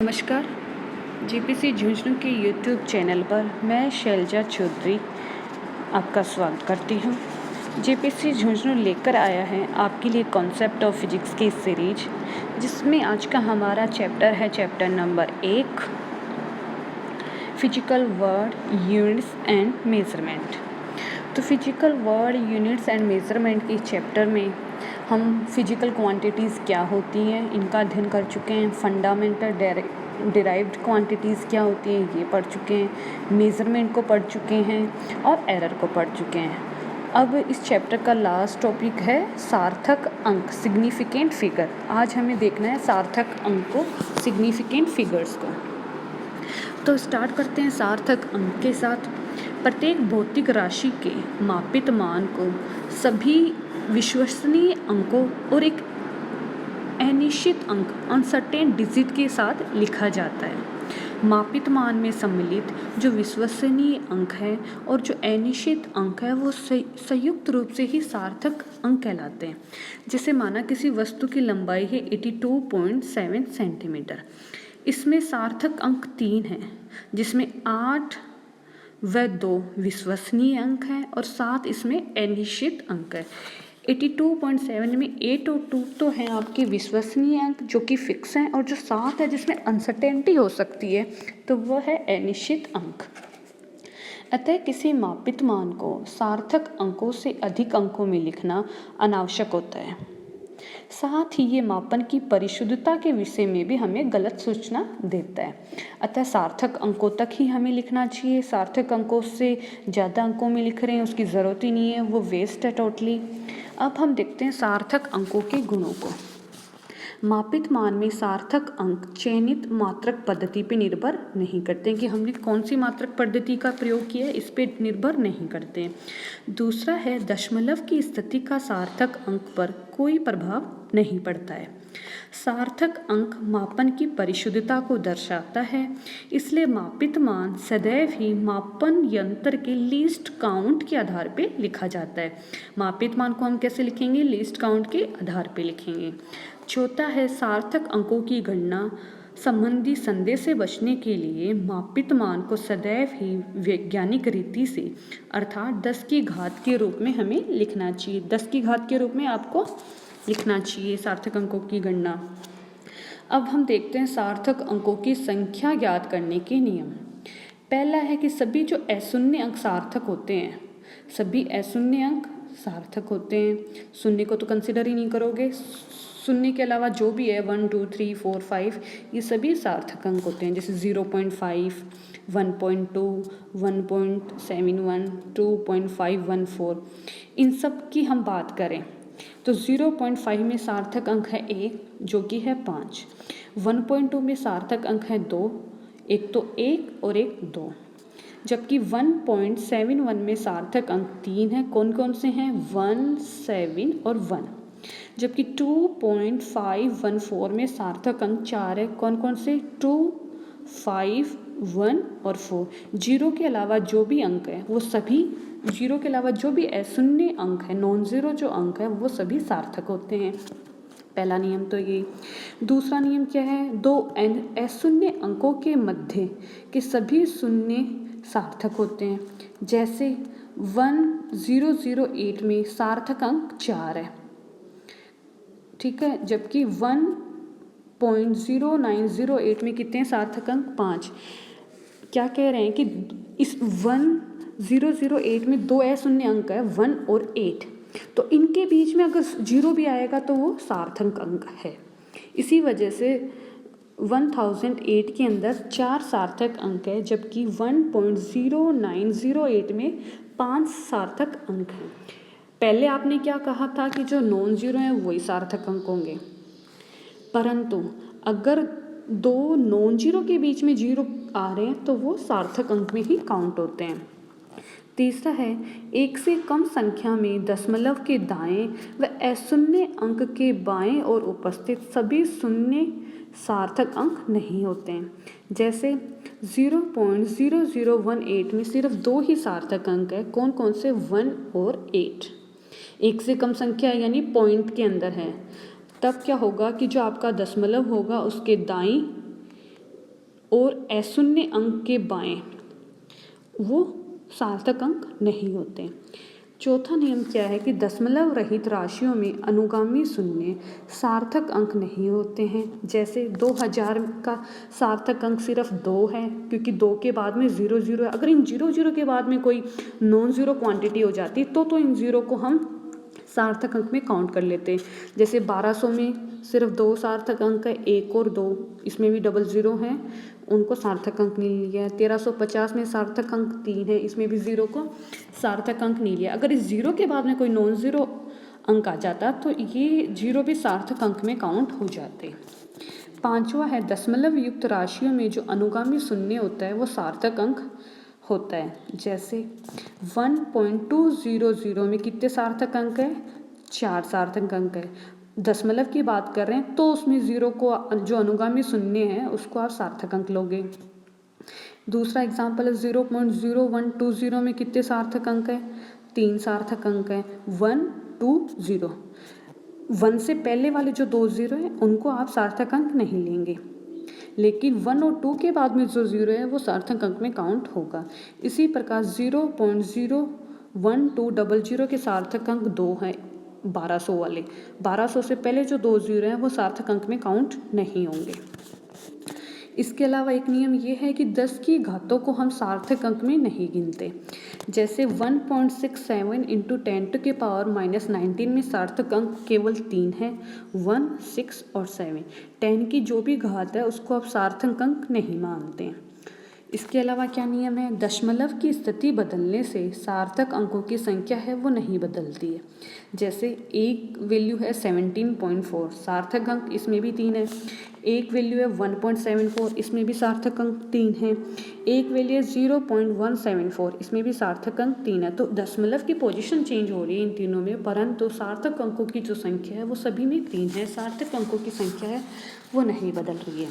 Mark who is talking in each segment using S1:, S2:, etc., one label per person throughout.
S1: नमस्कार। जीपीसी झुंझुनू के YouTube channel पर मैं शैलजा चौधरी आपका स्वागत करती हूँ। जीपीसी झुंझुनू लेकर आया है आपके लिए कॉन्सेप्ट ऑफ फिजिक्स की सीरीज, जिसमें आज का हमारा चैप्टर है chapter number 1, physical world, units and measurement. तो physical world, units and measurement के चैप्टर में हम फिजिकल क्वांटिटीज़ क्या होती हैं इनका अध्ययन कर चुके हैं। फंडामेंटल डिराइव्ड क्वांटिटीज़ क्या होती हैं ये पढ़ चुके हैं। मेज़रमेंट को पढ़ चुके हैं और एरर को पढ़ चुके हैं। अब इस चैप्टर का लास्ट टॉपिक है सार्थक अंक, सिग्निफिकेंट फिगर। आज हमें देखना है सार्थक अंक को, सिग्निफिकेंट फिगर्स को। तो स्टार्ट करते हैं सार्थक अंक के साथ। प्रत्येक भौतिक राशि के मापित मान को सभी विश्वसनीय अंकों और एक अनिश्चित अंक अनसर्टेन डिजिट के साथ लिखा जाता है। मापित मान में सम्मिलित जो विश्वसनीय अंक है और जो अनिश्चित अंक है वो संयुक्त रूप से ही सार्थक अंक कहलाते हैं। जैसे माना किसी वस्तु की लंबाई है 82.7 सेंटीमीटर। इसमें सार्थक अंक 3 है, जिसमें 8 व 2 विश्वसनीय अंक है और 7 इसमें अनिश्चित अंक है। 82.7 में 8 और 2 तो हैं आपके विश्वसनीय अंक जो कि फिक्स हैं, और जो 7 है जिसमें अनसर्टेनिटी हो सकती है तो वह है अनिश्चित अंक। अतः किसी मापित मान को सार्थक अंकों से अधिक अंकों में लिखना अनावश्यक होता है। साथ ही ये मापन की परिशुद्धता के विषय में भी हमें गलत सूचना देता है। अतः सार्थक अंकों तक ही हमें लिखना चाहिए। सार्थक अंकों से ज़्यादा अंकों में लिख रहे हैं उसकी ज़रूरत ही नहीं है, वो वेस्ट है टोटली। अब हम देखते हैं सार्थक अंकों के गुणों को। मापित मान में सार्थक अंक चयनित मात्रक पद्धति पर निर्भर नहीं करते हैं कि हमने कौन सी मात्रक पद्धति का प्रयोग किया है, इस पर निर्भर नहीं करते हैं। दूसरा है दशमलव की स्थिति का सार्थक अंक पर कोई प्रभाव नहीं पड़ता है। सार्थक अंक मापन की परिशुद्धता को दर्शाता है, इसलिए मापित मान सदैव ही मापन यंत्र के लीस्ट काउंट के आधार पर लिखा जाता है। मापित मान को हम कैसे लिखेंगे? लीस्ट काउंट के आधार पर लिखेंगे। चौथा है सार्थक अंकों की गणना संबंधी संदेह से बचने के लिए मापित मान को सदैव ही वैज्ञानिक रीति से अर्थात 10 की घात के रूप में हमें लिखना चाहिए। 10 की घात के रूप में आपको लिखना चाहिए सार्थक अंकों की गणना। अब हम देखते हैं सार्थक अंकों की संख्या ज्ञात करने के नियम। पहला है कि सभी जो अशून्य अंक सार्थक होते हैं, सभी अशून्य अंक सार्थक होते हैं। शून्य को तो कंसिडर ही नहीं करोगे। शून्य के अलावा जो भी है 1, 2, 3, 4, 5 ये सभी सार्थक अंक होते हैं। जैसे 0.5, 1.2, 1.71, 2.514, इन सब की हम बात करें तो 0.5 में सार्थक अंक है 1 जो कि है 5। 1.2 में सार्थक अंक है 2, एक तो 1 और एक 2। जबकि 1.71 में सार्थक अंक 3 है। कौन कौन से हैं? 1, 7 और 1। जबकि 2.514 में सार्थक अंक 4 है। कौन कौन से? 2, 5, 1 और 4। जीरो के अलावा जो भी अंक है वो सभी, जीरो के अलावा जो भी अशून्य अंक है, नॉन जीरो जो अंक है वो सभी सार्थक होते हैं। पहला नियम तो ये। दूसरा नियम क्या है? दो अशून्य अंकों के मध्य के सभी शून्य सार्थक होते हैं। जैसे 1008 में सार्थक अंक 4 है, ठीक है। जबकि 1.0908 में कितने सार्थक अंक? 5। क्या कह रहे हैं कि इस 1008 में दो अशून्य अंक है 1 और 8, तो इनके बीच में अगर 0 भी आएगा तो वो सार्थक अंक है। इसी वजह से 1008 के अंदर 4 सार्थक अंक है, जबकि 1.0908 में 5 सार्थक अंक हैं। पहले आपने क्या कहा था कि जो नॉन जीरो हैं वही सार्थक अंक होंगे, परंतु अगर दो नॉन जीरो के बीच में 0 आ रहे हैं तो वो सार्थक अंक में ही काउंट होते हैं। तीसरा है एक से कम संख्या में दशमलव के दाएं व अशून्य अंक के बाएं और उपस्थित सभी शून्य सार्थक अंक नहीं होते हैं। जैसे 0.0018 में सिर्फ 2 ही सार्थक अंक है। कौन कौन से? 1 और 8। एक से कम संख्या यानी पॉइंट के अंदर है, तब क्या होगा कि जो आपका दशमलव होगा उसके दाईं और अशून्य अंक के बाएं वो सार्थक अंक नहीं होते। चौथा नियम क्या है कि दशमलव रहित राशियों में अनुगामी शून्य सार्थक अंक नहीं होते हैं। जैसे 2000 का सार्थक अंक सिर्फ 2 है, क्योंकि 2 के बाद में 0 0 है। अगर इन 0 0 के बाद में कोई नॉन ज़ीरो क्वांटिटी हो जाती तो इन ज़ीरो को हम सार्थक अंक में काउंट कर लेते हैं। जैसे 1200 में सिर्फ 2 सार्थक अंक है, 1 और 2, इसमें भी डबल ज़ीरो हैं, उनको सार्थक अंक नहीं लिया है। 1350 में सार्थक अंक 3 है, इसमें भी ज़ीरो को सार्थक अंक नहीं लिया। अगर इस ज़ीरो के बाद में कोई नॉन ज़ीरो अंक आ जाता तो ये ज़ीरो भी सार्थक अंक में काउंट हो जाते। पांचवा है दशमलव युक्त राशियों में जो अनुगामी शून्य होता है वो सार्थक अंक होता है। जैसे 1.200 में कितने सार्थक अंक है? 4 सार्थक अंक है। दशमलव की बात कर रहे हैं तो उसमें ज़ीरो को जो अनुगामी शून्य है उसको आप सार्थक अंक लोगे। दूसरा एग्जाम्पल है 0.0120 में कितने सार्थक अंक है? 3 सार्थक अंक है। 1 2 0, 1 से पहले वाले जो 2 ज़ीरो हैं उनको आप सार्थक अंक नहीं लेंगे, लेकिन 1 और 2 के बाद में जो ज़ीरो है वो सार्थक अंक में काउंट होगा। इसी प्रकार 0.01200 के सार्थक अंक 2 हैं। 1200 वाले, 1200 से पहले जो 2 ज़ीरो हैं वो सार्थक अंक में काउंट नहीं होंगे। इसके अलावा एक नियम ये है कि 10 की घातों को हम सार्थक अंक में नहीं गिनते। जैसे 1.67 इंटू 10⁻⁻19 में सार्थक अंक केवल 3 है, 1, 6 और 7। 10 की जो भी घात है उसको आप सार्थक अंक नहीं मानते हैं। इसके अलावा क्या नियम है? दशमलव की स्थिति बदलने से सार्थक अंकों की संख्या है वो नहीं बदलती है। जैसे एक वैल्यू है 17.4, सार्थक अंक इसमें भी 3 है। एक वैल्यू है 1.74, इसमें भी सार्थक अंक 3 है। एक वैल्यू है 0.174, इसमें भी सार्थक अंक 3 है। तो दशमलव की पोजीशन चेंज हो रही है इन तीनों में, परंतु सार्थक अंकों की जो संख्या है वो सभी में 3 है। सार्थक अंकों की संख्या है वो नहीं बदल रही है।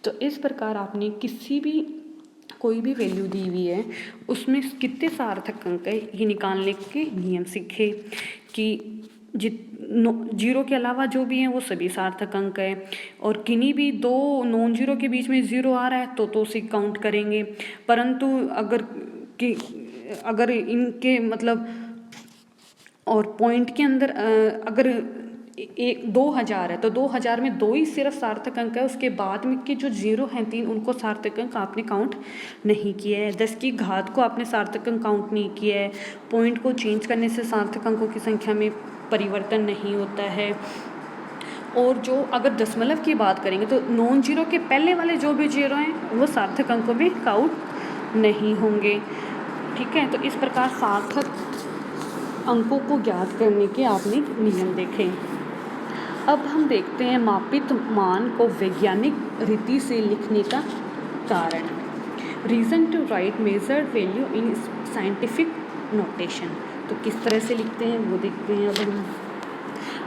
S1: तो इस प्रकार आपने कोई भी वैल्यू दी हुई है उसमें कितने सार्थक अंक है ये निकालने के नियम सीखे कि जीरो के अलावा जो भी हैं वो सभी सार्थक अंक है, और किन्हीं भी 2 नॉन जीरो के बीच में ज़ीरो आ रहा है तो उसे काउंट करेंगे। परंतु अगर इनके मतलब और पॉइंट के अंदर अगर 2000 है तो 2000 में 2 ही सिर्फ सार्थक अंक है, उसके बाद में के जो ज़ीरो हैं 3 उनको सार्थक अंक आपने काउंट नहीं किया है। 10 की घात को आपने सार्थक अंक काउंट नहीं किया है। पॉइंट को चेंज करने से सार्थक अंकों की संख्या में परिवर्तन नहीं होता है। और जो अगर दशमलव की बात करेंगे तो नॉन जीरो के पहले वाले जो भी जीरो हैं वो सार्थक अंकों में काउंट नहीं होंगे। ठीक है, तो इस प्रकार सार्थक अंकों को ज्ञात करने के आपने नियम देखे। अब हम देखते हैं मापित मान को वैज्ञानिक रीति से लिखने का कारण। Reason to write measured value in scientific notation. तो किस तरह से लिखते हैं वो देखते हैं। अब हम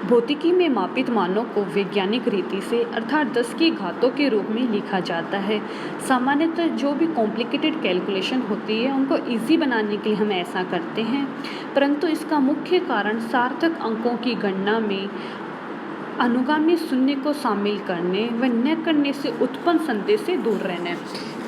S1: भौतिकी में मापित मानों को वैज्ञानिक रीति से अर्थात 10 की घातों के रूप में लिखा जाता है। सामान्यतः जो भी कॉम्प्लिकेटेड कैलकुलेशन होती है उनको इजी बनाने के लिए हम ऐसा करते हैं, परंतु इसका मुख्य कारण सार्थक अंकों की गणना में अनुगामी शून्य को शामिल करने व न करने से उत्पन्न संदेह से दूर रहना है।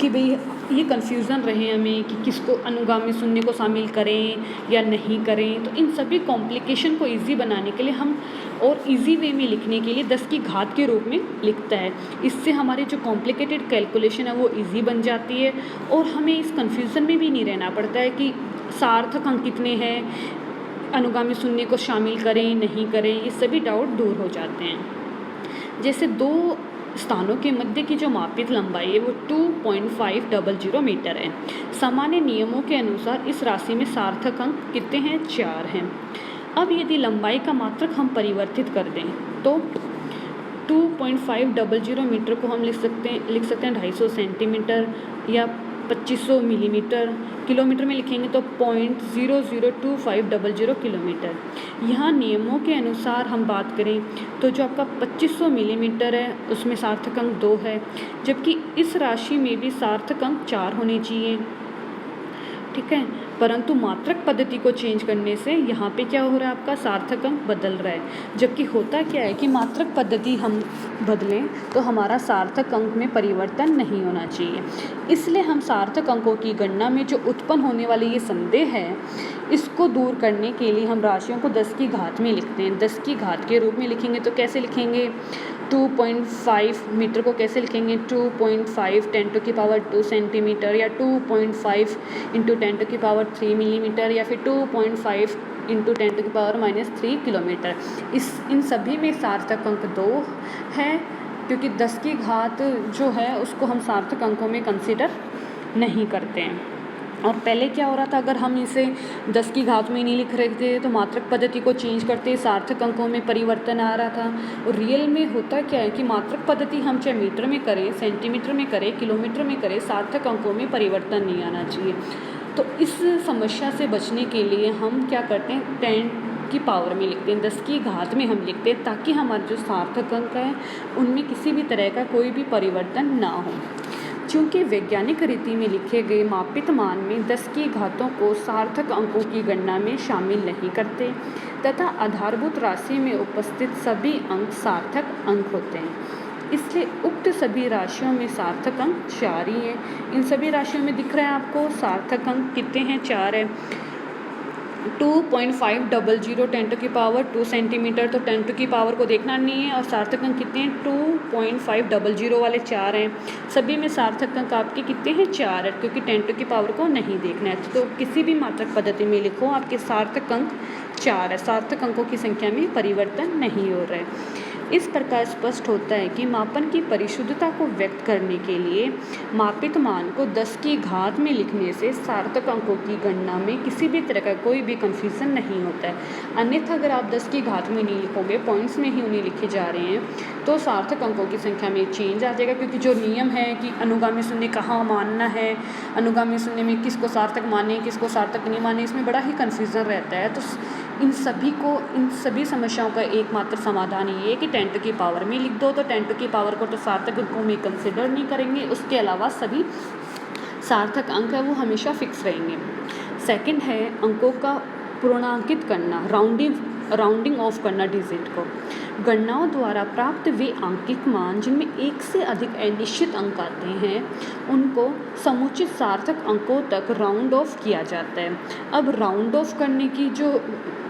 S1: कि भाई ये कन्फ्यूज़न रहे हमें कि किसको अनुगामी शून्य को शामिल करें या नहीं करें। तो इन सभी कॉम्प्लिकेशन को इजी बनाने के लिए हम और इजी वे में लिखने के लिए 10 की घात के रूप में लिखता है। इससे हमारी जो कॉम्प्लिकेटेड कैलकुलेशन है वो इजी बन जाती है और हमें इस कन्फ्यूज़न में भी नहीं रहना पड़ता है कि सार्थक अंक कितने हैं, अनुगामी शून्य को शामिल करें नहीं करें, ये सभी डाउट दूर हो जाते हैं। जैसे 2 स्थानों के मध्य की जो मापित लंबाई है वो 2.500 मीटर है। सामान्य नियमों के अनुसार इस राशि में सार्थक अंक कितने हैं? 4 हैं। अब यदि लंबाई का मात्रक हम परिवर्तित कर दें तो 2.500 मीटर को हम लिख सकते हैं 250 सेंटीमीटर या 2500 मिलीमीटर। किलोमीटर में लिखेंगे तो 0.002500 किलोमीटर। यहाँ नियमों के अनुसार हम बात करें तो जो आपका 2500 मिलीमीटर है उसमें सार्थक अंक 2 है, जबकि इस राशि में भी सार्थक अंक 4 होने चाहिए। ठीक है। परंतु मात्रक पद्धति को चेंज करने से यहाँ पे क्या हो रहा है, आपका सार्थक अंक बदल रहा है। जबकि होता क्या है कि मात्रक पद्धति हम बदलें तो हमारा सार्थक अंक में परिवर्तन नहीं होना चाहिए। इसलिए हम सार्थक अंकों की गणना में जो उत्पन्न होने वाले ये संदेह है, इसको दूर करने के लिए हम राशियों को 10 की घात में लिखते हैं। 10 की घात के रूप में लिखेंगे तो कैसे लिखेंगे, 2.5 मीटर को कैसे लिखेंगे, 2.5 10⁻² सेंटीमीटर, या 2.5 इंटू 10⁻³ मिलीमीटर, या फिर 2.5 इंटू 10⁻³ किलोमीटर। इन सभी में सार्थक अंक 2 है, क्योंकि 10 की घात जो है उसको हम सार्थक अंकों में कंसिडर नहीं करते हैं। और पहले क्या हो रहा था, अगर हम इसे 10 की घात में नहीं लिख रहे थे तो मात्रक पद्धति को चेंज करते सार्थक अंकों में परिवर्तन आ रहा था। और रियल में होता क्या है कि मात्रक पद्धति हम चाहे मीटर में करें, सेंटीमीटर में करें, किलोमीटर में करें, सार्थक अंकों में परिवर्तन नहीं आना चाहिए। तो इस समस्या से बचने के लिए हम क्या करते हैं, 10 की पावर में लिखते हैं, 10 की घात में हम लिखते हैं, ताकि हमारे जो सार्थक अंक है उनमें किसी भी तरह का कोई भी परिवर्तन ना हो। चूँकि वैज्ञानिक रीति में लिखे गए मापित मान में 10 की घातों को सार्थक अंकों की गणना में शामिल नहीं करते तथा आधारभूत राशि में उपस्थित सभी अंक सार्थक अंक होते हैं, इसलिए उक्त सभी राशियों में सार्थक अंक 4 ही है। इन सभी राशियों में दिख रहा है आपको सार्थक अंक कितने हैं, 4 है। 2.500 10⁻² सेंटीमीटर, तो 10 की पावर को देखना नहीं है। और सार्थक अंक कितने हैं, 2.500 वाले 4 हैं। सभी में सार्थक अंक आपके कितने हैं, 4 है, क्योंकि 10 की पावर को नहीं देखना है। तो किसी भी मात्रक पद्धति में लिखो, आपके सार्थक अंक 4 है, सार्थक अंकों की संख्या में परिवर्तन नहीं हो रहा है। इस प्रकार स्पष्ट होता है कि मापन की परिशुद्धता को व्यक्त करने के लिए मापित मान को 10 की घात में लिखने से सार्थक अंकों की गणना में किसी भी तरह का कोई भी कंफ्यूजन नहीं होता है। अन्यथा अगर आप 10 की घात में नहीं लिखोगे, पॉइंट्स में ही उन्हें लिखे जा रहे हैं, तो सार्थक अंकों की संख्या में चेंज आ जाएगा। क्योंकि जो नियम है कि अनुगामी शून्य कहाँ मानना है, अनुगामी शून्य में किसको सार्थक माने, किसको सार्थक नहीं माने, इसमें बड़ा ही कन्फ्यूज़न रहता है। तो इन सभी समस्याओं का एकमात्र समाधान ये है कि 10 की पावर में लिख दो। तो 10 की पावर को तो सार्थक अंकों में कंसिडर नहीं करेंगे, उसके अलावा सभी सार्थक अंक है वो हमेशा फिक्स रहेंगे। सेकंड है अंकों का पूर्णांकित करना, राउंडिंग ऑफ करना डिजिट को। गणनाओं द्वारा प्राप्त वे आंकिक मान जिनमें एक से अधिक अनिश्चित अंक आते हैं, उनको समुचित सार्थक अंकों तक राउंड ऑफ किया जाता है। अब राउंड ऑफ करने की जो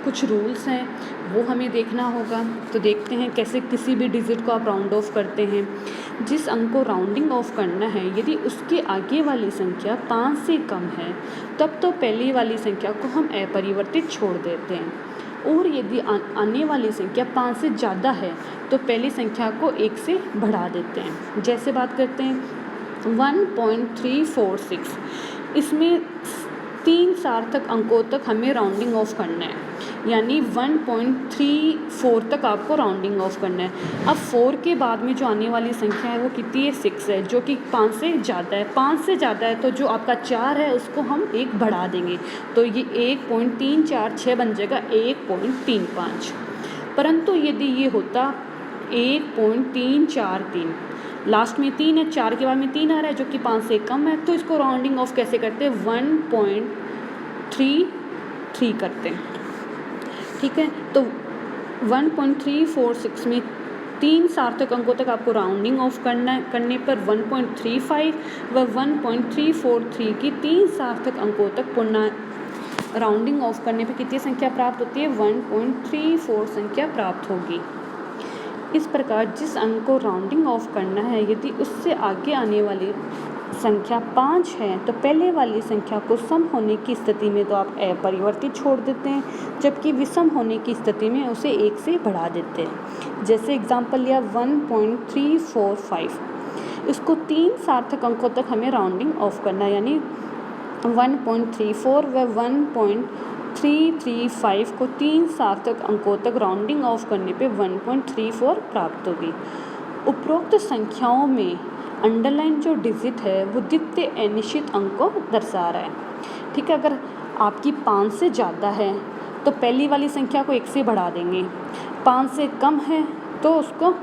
S1: कुछ रूल्स हैं वो हमें देखना होगा। तो देखते हैं कैसे किसी भी डिजिट को आप राउंड ऑफ करते हैं। जिस अंक को राउंडिंग ऑफ करना है, यदि उसके आगे वाली संख्या 5 से कम है, तब तो पहली वाली संख्या को हम अपरिवर्तित छोड़ देते हैं। और यदि आने वाली संख्या 5 से ज़्यादा है तो पहली संख्या को 1 से बढ़ा देते हैं। जैसे बात करते हैं 1.346, इसमें 3 सार्थक अंकों तक हमें राउंडिंग ऑफ करना है, यानी 1.34 तक आपको राउंडिंग ऑफ करना है। अब 4 के बाद में जो आने वाली संख्या है वो कितनी है, 6 है, जो कि 5 से ज़्यादा है। 5 से ज़्यादा है तो जो आपका 4 है उसको हम 1 बढ़ा देंगे, तो ये 1.346 बन जाएगा 1.35। परंतु यदि ये होता 1.343, लास्ट में 3 है, 4 के बाद में 3 आ रहा है जो कि 5 से कम है, तो इसको राउंडिंग ऑफ कैसे करते हैं, 1.33 करते हैं। ठीक है, तो 1.346 में 3 सार्थक अंकों तक आपको राउंडिंग ऑफ करने पर 1.35 व 1.343 की 3 सार्थक अंकों तक पुनः राउंडिंग ऑफ करने पर कितनी संख्या प्राप्त होती है, 1.34 संख्या प्राप्त होगी। इस प्रकार जिस अंक को राउंडिंग ऑफ करना है, यदि उससे आगे आने वाली संख्या 5 है तो पहले वाली संख्या को सम होने की स्थिति में तो आप अपरिवर्तित छोड़ देते हैं, जबकि विषम होने की स्थिति में उसे 1 से बढ़ा देते हैं। जैसे एग्जांपल लिया 1.345, इसको 3 सार्थक अंकों तक हमें राउंडिंग ऑफ करना है, यानी 1.34 व 1.335 को 3 सार्थक अंकों तक राउंडिंग ऑफ करने पे 1.34 प्राप्त होगी। उपरोक्त संख्याओं में अंडरलाइन जो डिजिट है वो द्वितीय अनिश्चित अंक को दर्शा रहा है। ठीक है, अगर आपकी 5 से ज़्यादा है तो पहली वाली संख्या को 1 से बढ़ा देंगे, 5 से कम है तो उसको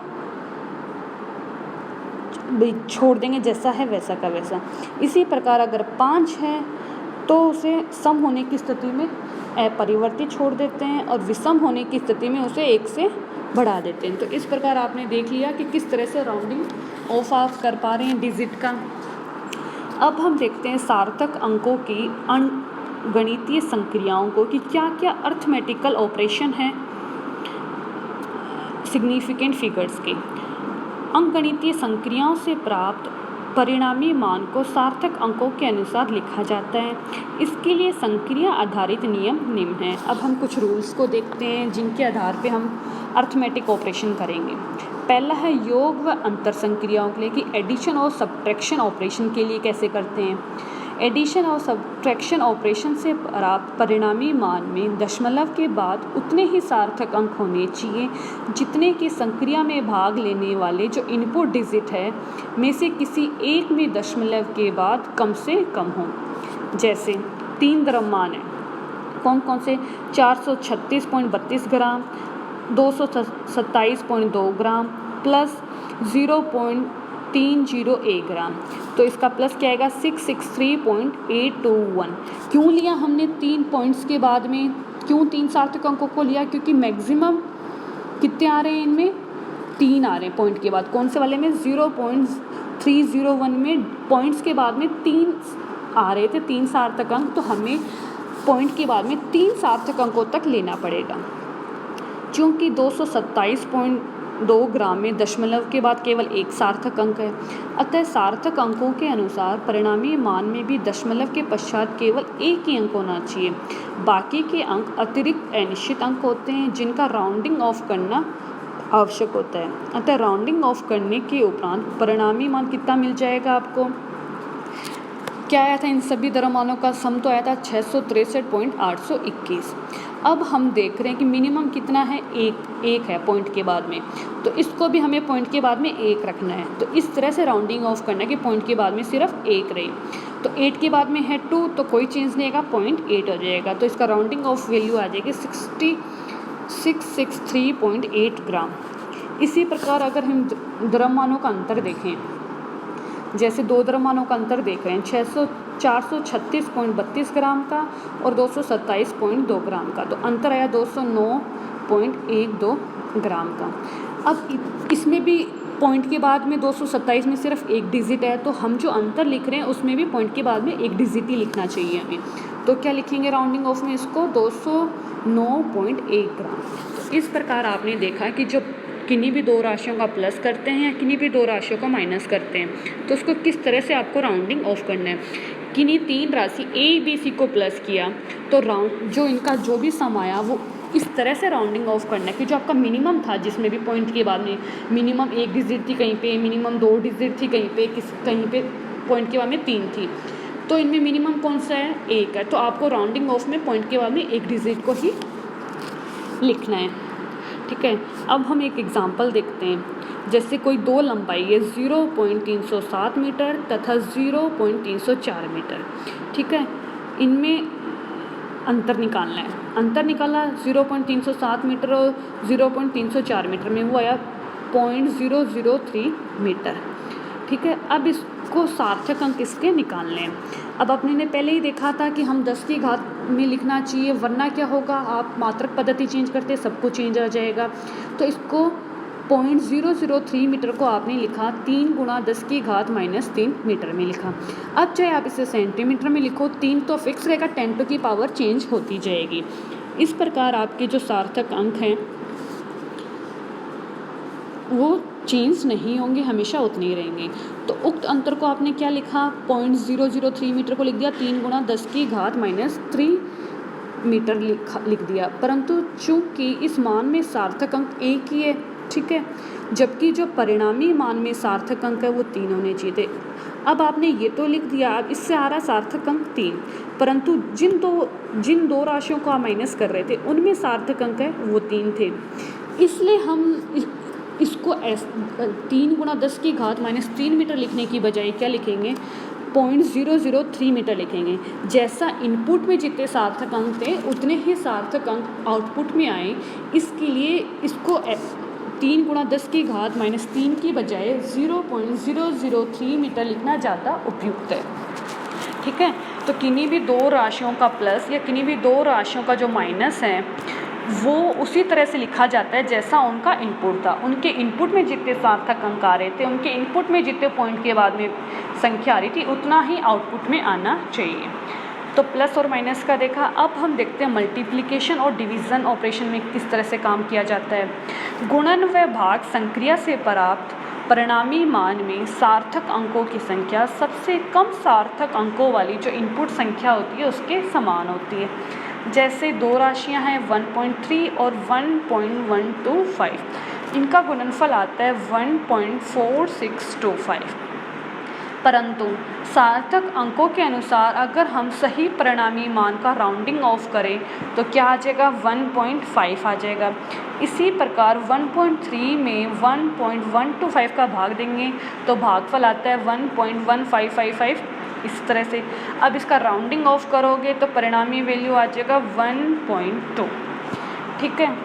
S1: छोड़ देंगे, जैसा है वैसा का वैसा। इसी प्रकार अगर 5 है तो उसे सम होने की स्थिति में अपरिवर्तित छोड़ देते हैं और विषम होने की स्थिति में उसे 1 से बढ़ा देते हैं। तो इस प्रकार आपने देख लिया कि किस तरह से राउंडिंग ऑफ आप कर पा रहे हैं डिजिट का। अब हम देखते हैं सार्थक अंकों की गणितीय संक्रियाओं को कि क्या क्या अर्थमेटिकल ऑपरेशन है सिग्निफिकेंट फिगर्स के। अंकगणितीय संक्रियाओं से प्राप्त परिणामी मान को सार्थक अंकों के अनुसार लिखा जाता है। इसके लिए संक्रिया आधारित नियम निम्न हैं। अब हम कुछ रूल्स को देखते हैं जिनके आधार पे हम अर्थमेटिक ऑपरेशन करेंगे। पहला है योग व अंतर संक्रियाओं के लिए कि एडिशन और सब्ट्रैक्शन ऑपरेशन के लिए कैसे करते हैं। एडिशन और सब्ट्रैक्शन ऑपरेशन से प्राप्त परिणामी मान में दशमलव के बाद उतने ही सार्थक अंक होने चाहिए जितने की संक्रिया में भाग लेने वाले जो इनपुट डिजिट है में से किसी एक में दशमलव के बाद कम से कम हो। जैसे 3 द्रव्यमान है, कौन कौन से, 436.32 ग्राम, 227.2 ग्राम प्लस 0.301 ग्राम। तो इसका प्लस क्या आएगा 663.821। क्यों लिया हमने 3 पॉइंट्स के बाद में, क्यों 3 सार्थक अंकों को लिया, क्योंकि मैक्सिमम कितने आ रहे हैं इनमें, 3 आ रहे हैं पॉइंट के बाद। कौन से वाले में, 0.301 में पॉइंट्स के बाद में 3 आ रहे थे, 3 सार्थक अंक। तो हमें पॉइंट के बाद में 3 सार्थक अंकों तक लेना पड़ेगा। चूँकि 227.2 ग्राम में दशमलव के बाद केवल 1 सार्थक अंक है, अतः सार्थक अंकों के अनुसार परिणामी मान में भी दशमलव के पश्चात केवल 1 ही अंक होना चाहिए। बाकी के अंक अतिरिक्त अनिश्चित अंक होते हैं जिनका राउंडिंग ऑफ करना आवश्यक होता है। अतः राउंडिंग ऑफ करने के उपरांत परिणामी मान कितना मिल जाएगा आपको, क्या आया था, इन सभी द्रव्यमानों का सम तो आया था 663.821। अब हम देख रहे हैं कि मिनिमम कितना है, एक है पॉइंट के बाद में, तो इसको भी हमें पॉइंट के बाद में 1 रखना है। तो इस तरह से राउंडिंग ऑफ करना है कि पॉइंट के बाद में सिर्फ 1 रहे। तो 8 के बाद में है 2, तो कोई चेंज नहीं आएगा, 0.8 हो जाएगा। तो इसका राउंडिंग ऑफ वैल्यू आ जाएगी 663.8 ग्राम। इसी प्रकार अगर हम द्रव्यमानों का अंतर देखें, जैसे 2 द्रव्यमानों का अंतर देख रहे हैं, 436.32 ग्राम का और 227.2 ग्राम का, तो अंतर आया 209.12 ग्राम का। अब इसमें भी पॉइंट के बाद में 227 में सिर्फ 1 डिजिट है, तो हम जो अंतर लिख रहे हैं उसमें भी पॉइंट के बाद में 1 डिजिट ही लिखना चाहिए हमें। तो क्या लिखेंगे राउंडिंग ऑफ में इसको, 209.1 ग्राम। तो इस प्रकार आपने देखा कि जो किन्हीं भी 2 राशियों का प्लस करते हैं या किन्हीं भी 2 राशियों का माइनस करते हैं, तो उसको किस तरह से आपको राउंडिंग ऑफ करना है। किन्हीं 3 राशि A, B, C को प्लस किया तो राउंड जो इनका जो भी सम आया वो इस तरह से राउंडिंग ऑफ करना है कि जो आपका मिनिमम था, जिसमें भी पॉइंट के बाद में मिनिमम 1 डिजिट थी कहीं पे, मिनिमम 2 डिजिट थी कहीं पे, कहीं पे पॉइंट के बाद में 3 थी, तो इनमें मिनिमम कौन सा है, 1 है। तो आपको राउंडिंग ऑफ में पॉइंट के बाद में 1 डिजिट को ही लिखना है, ठीक है। अब हम एक एग्जांपल देखते हैं। जैसे कोई 2 लंबाई है 0.307 मीटर तथा 0.304 मीटर, ठीक है। इनमें अंतर निकालना है। अंतर निकाला 0.307 मीटर और 0.304 मीटर में, वो आया 0.003 मीटर, ठीक है। अब इसको सार्थक अंक इसके निकालने हैं। अब अपने ने पहले ही देखा था कि हम 10 की घात में लिखना चाहिए, वरना क्या होगा, आप मात्रक पद्धति चेंज करते सब कुछ चेंज आ जाएगा। तो इसको 0.003 मीटर को आपने लिखा 3 गुणा 10 की घात -3 मीटर में लिखा। अब चाहे आप इसे सेंटीमीटर में लिखो, 3 तो फिक्स रहेगा, 10 टू की पावर चेंज होती जाएगी। इस प्रकार आपके जो सार्थक अंक हैं वो चेंज नहीं होंगे, हमेशा उतने ही रहेंगे। तो उक्त अंतर को आपने क्या लिखा, 0.003 मीटर को लिख दिया 3 गुणा 10 की घात -3 मीटर लिख दिया। परंतु चूंकि इस मान में सार्थक अंक 1 ही है, ठीक है, जबकि जो परिणामी मान में सार्थक अंक है वो 3 होने चाहिए थे। अब आपने ये तो लिख दिया, अब इससे आ रहा सार्थक अंक 3, परंतु जिन दो राशियों को आप माइनस कर रहे थे उनमें सार्थक अंक है वो 3 थे। इसलिए हम इसको 3 गुणा 10 की घात -3 मीटर लिखने की बजाय क्या लिखेंगे, 0.003 मीटर लिखेंगे। जैसा इनपुट में जितने सार्थक अंक थे उतने ही सार्थक अंक आउटपुट में आए, इसके लिए इसको 3 गुणा 10 की घात -3 की बजाय 0.003 मीटर लिखना ज़्यादा उपयुक्त है, ठीक है। तो किन्हीं भी दो राशियों का प्लस या किन्हीं भी दो राशियों का जो माइनस है वो उसी तरह से लिखा जाता है जैसा उनका इनपुट था। उनके इनपुट में जितने सार्थक अंक आ रहे थे, उनके इनपुट में जितने पॉइंट के बाद में संख्या आ रही थी, उतना ही आउटपुट में आना चाहिए। तो प्लस और माइनस का देखा। अब हम देखते हैं मल्टीप्लिकेशन और डिवीज़न ऑपरेशन में किस तरह से काम किया जाता है। गुणन व भाग संक्रिया से प्राप्त परिणामी मान में सार्थक अंकों की संख्या सबसे कम सार्थक अंकों वाली जो इनपुट संख्या होती है उसके समान होती है। जैसे दो राशियां हैं 1.3 और 1.125, इनका गुणनफल आता है 1.4625। परंतु सार्थक अंकों के अनुसार अगर हम सही परिणामी मान का राउंडिंग ऑफ करें तो क्या आ जाएगा, 1.5 आ जाएगा। इसी प्रकार 1.3 में 1.125 का भाग देंगे तो भागफल आता है 1.1555, इस तरह से। अब इसका राउंडिंग ऑफ करोगे तो परिणामी वैल्यू आ जाएगा 1.2। ठीक है,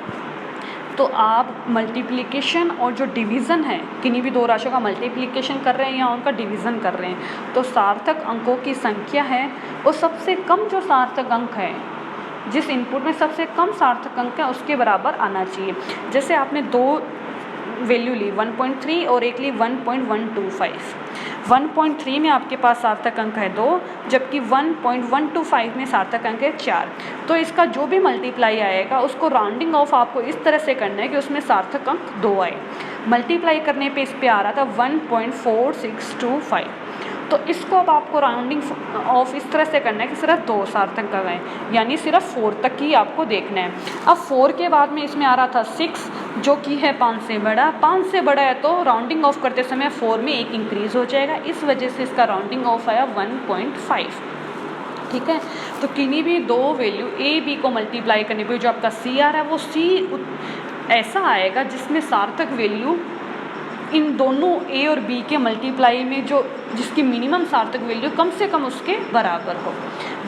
S1: तो आप मल्टीप्लिकेशन और जो डिवीज़न है, किन्हीं भी दो राशियों का मल्टीप्लिकेशन कर रहे हैं या उनका डिवीज़न कर रहे हैं, तो सार्थक अंकों की संख्या है वो सबसे कम जो सार्थक अंक है, जिस इनपुट में सबसे कम सार्थक अंक है उसके बराबर आना चाहिए। जैसे आपने दो वैल्यू ली 1.3 और एक ली 1.125। 1.3 में आपके पास सार्थक अंक है 2, जबकि 1.125 में सार्थक अंक है 4। तो इसका जो भी मल्टीप्लाई आएगा उसको राउंडिंग ऑफ आपको इस तरह से करना है कि उसमें सार्थक अंक 2 आए। मल्टीप्लाई करने पे इस पे आ रहा था 1.4625, तो इसको अब आपको राउंडिंग ऑफ इस तरह से करना है कि सिर्फ 2 सार्थक अंक आए, यानी सिर्फ 4 तक ही आपको देखना है। अब 4 के बाद में इसमें आ रहा था 6 जो कि है 5 से बड़ा। 5 से बड़ा है तो राउंडिंग ऑफ करते समय 4 में 1 इंक्रीज़ हो जाएगा, इस वजह से इसका राउंडिंग ऑफ आया 1.5। ठीक है, तो किन्हीं भी दो वैल्यू ए बी को मल्टीप्लाई करने पे जो आपका सी आ रहा है वो सी ऐसा आएगा जिसमें सार्थक वैल्यू इन दोनों ए और बी के मल्टीप्लाई में जो जिसकी मिनिमम सार्थक वैल्यू कम से कम उसके बराबर हो।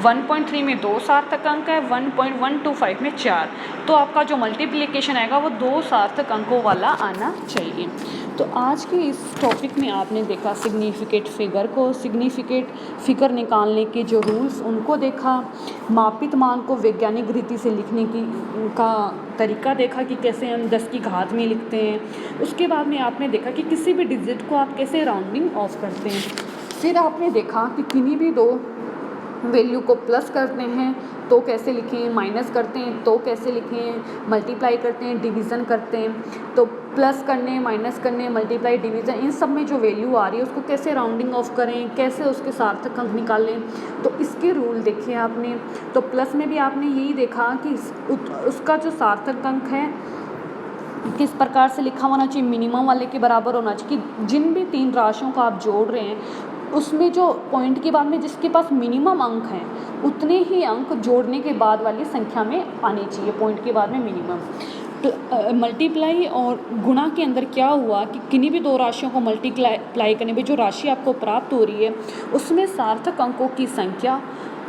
S1: 1.3 में 2 सार्थक अंक है, 1.125 में 4, तो आपका जो मल्टीप्लिकेशन आएगा वो 2 सार्थक अंकों वाला आना चाहिए। तो आज के इस टॉपिक में आपने देखा सिग्निफिकेंट फिगर को, सिग्निफिकेंट फिगर निकालने के जो रूल्स उनको देखा, मापित मान को वैज्ञानिक रीति से लिखने की का तरीका देखा कि कैसे हम 10 की घात में लिखते हैं। उसके बाद में आपने देखा कि किसी भी डिजिट को आप कैसे राउंडिंग ऑफ करते हैं। फिर आपने देखा कि किन्हीं भी दो वैल्यू को प्लस करते हैं तो कैसे लिखें, माइनस करते हैं तो कैसे लिखें, मल्टीप्लाई करते हैं, डिवीज़न करते हैं तो प्लस करने, माइनस करने, मल्टीप्लाई, डिवीज़न, इन सब में जो वैल्यू आ रही है उसको कैसे राउंडिंग ऑफ करें, कैसे उसके सार्थक अंक निकालें, तो इसके रूल देखे आपने। तो प्लस में भी आपने यही देखा कि उसका जो सार्थक अंक है किस प्रकार से लिखा होना चाहिए, मिनिमम वाले के बराबर होना चाहिए कि जिन भी 3 राशियों को आप जोड़ रहे हैं उसमें जो पॉइंट के बाद में जिसके पास मिनिमम अंक हैं उतने ही अंक जोड़ने के बाद वाली संख्या में आने चाहिए, पॉइंट के बाद में मिनिमम। मल्टीप्लाई और गुणा के अंदर क्या हुआ कि किन्हीं भी 2 राशियों को मल्टीप्लाई करने पे जो राशि आपको प्राप्त हो रही है उसमें सार्थक अंकों की संख्या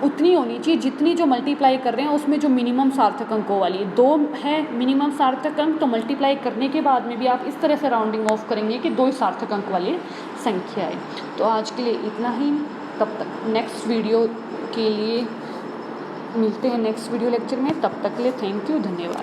S1: उतनी होनी चाहिए जितनी जो मल्टीप्लाई कर रहे हैं उसमें जो मिनिमम सार्थक अंकों वाली 2 है मिनिमम सार्थक अंक, तो मल्टीप्लाई करने के बाद में भी आप इस तरह से राउंडिंग ऑफ करेंगे कि 2 सार्थक अंक वाली संख्या है। तो आज के लिए इतना ही, तब तक नेक्स्ट वीडियो के लिए मिलते हैं नेक्स्ट वीडियो लेक्चर में, तब तक के लिए थैंक यू, धन्यवाद।